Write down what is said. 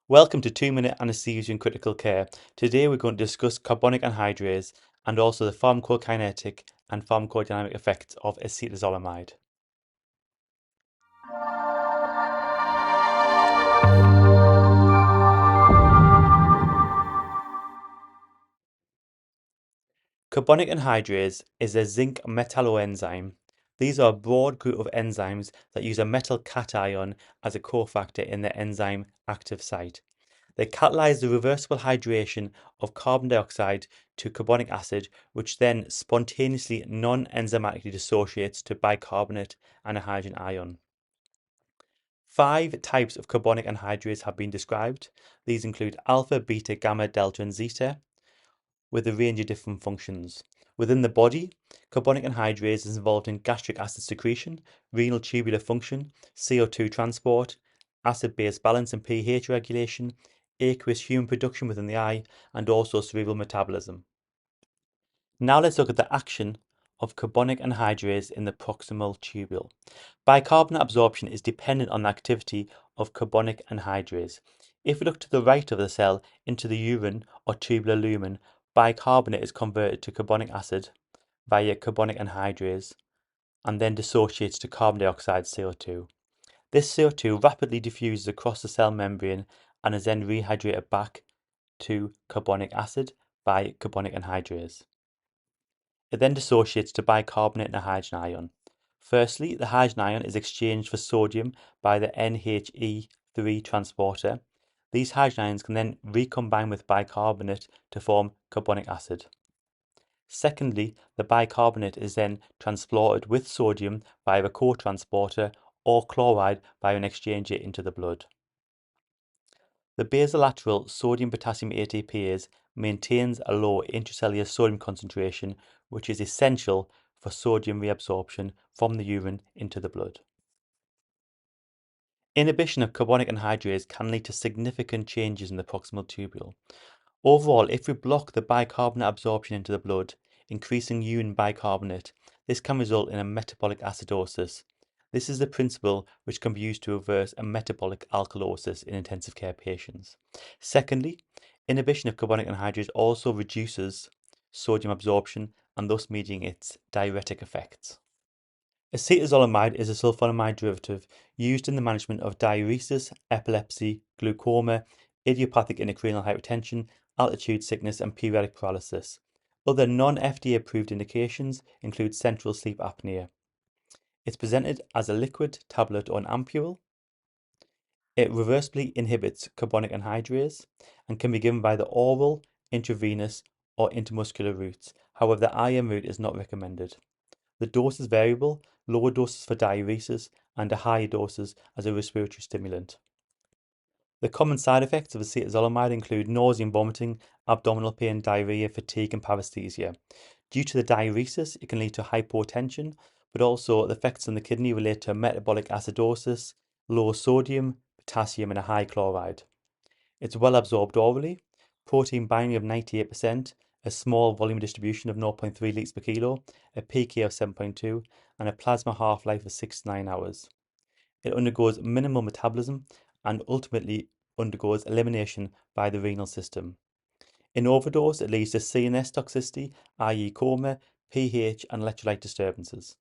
Welcome to 2-Minute Anesthesia in Critical Care. Today we're going to discuss carbonic anhydrase and also the pharmacokinetic and pharmacodynamic effects of acetazolamide. Carbonic anhydrase is a zinc metalloenzyme. These are a broad group of enzymes that use a metal cation as a cofactor in their enzyme active site. They catalyze the reversible hydration of carbon dioxide to carbonic acid, which then spontaneously non-enzymatically dissociates to bicarbonate and a hydrogen ion. 5 types of carbonic anhydrase have been described. These include alpha, beta, gamma, delta, and zeta, with a range of different functions. Within the body, carbonic anhydrase is involved in gastric acid secretion, renal tubular function, CO2 transport, acid-base balance and pH regulation, aqueous humor production within the eye, and also cerebral metabolism. Now let's look at the action of carbonic anhydrase in the proximal tubule. Bicarbonate absorption is dependent on the activity of carbonic anhydrase. If we look to the right of the cell into the urine or tubular lumen, bicarbonate is converted to carbonic acid via carbonic anhydrase and then dissociates to carbon dioxide CO2. This CO2 rapidly diffuses across the cell membrane and is then rehydrated back to carbonic acid by carbonic anhydrase. It then dissociates to bicarbonate and a hydrogen ion. Firstly, the hydrogen ion is exchanged for sodium by the NHE3 transporter. These hydrogen ions can then recombine with bicarbonate to form carbonic acid. Secondly, the bicarbonate is then transported with sodium via a co-transporter or chloride by an exchanger into the blood. The basolateral sodium-potassium ATPase maintains a low intracellular sodium concentration, which is essential for sodium reabsorption from the urine into the blood. Inhibition of carbonic anhydrase can lead to significant changes in the proximal tubule. Overall, if we block the bicarbonate absorption into the blood, increasing urine bicarbonate, this can result in a metabolic acidosis. This is the principle which can be used to reverse a metabolic alkalosis in intensive care patients. Secondly, inhibition of carbonic anhydrase also reduces sodium absorption and thus mediating its diuretic effects. Acetazolamide is a sulfonamide derivative used in the management of diuresis, epilepsy, glaucoma, idiopathic intracranial hypertension, altitude sickness, and periodic paralysis. Other non-FDA approved indications include central sleep apnea. It's presented as a liquid, tablet, or an ampule. It reversibly inhibits carbonic anhydrase and can be given by the oral, intravenous, or intramuscular routes. However, the IM route is not recommended. The dose is variable, lower doses for diuresis and higher doses as a respiratory stimulant. The common side effects of acetazolamide include nausea and vomiting, abdominal pain, diarrhea, fatigue, and paresthesia. Due to the diuresis, it can lead to hypotension, but also the effects on the kidney relate to metabolic acidosis, low sodium, potassium, and a high chloride. It's well absorbed orally, protein binding of 98%, a small volume distribution of 0.3 litres per kilo, a pK of 7.2, and a plasma half-life of 6 to 9 hours. It undergoes minimal metabolism and ultimately undergoes elimination by the renal system. In overdose, it leads to CNS toxicity, i.e. coma, pH and electrolyte disturbances.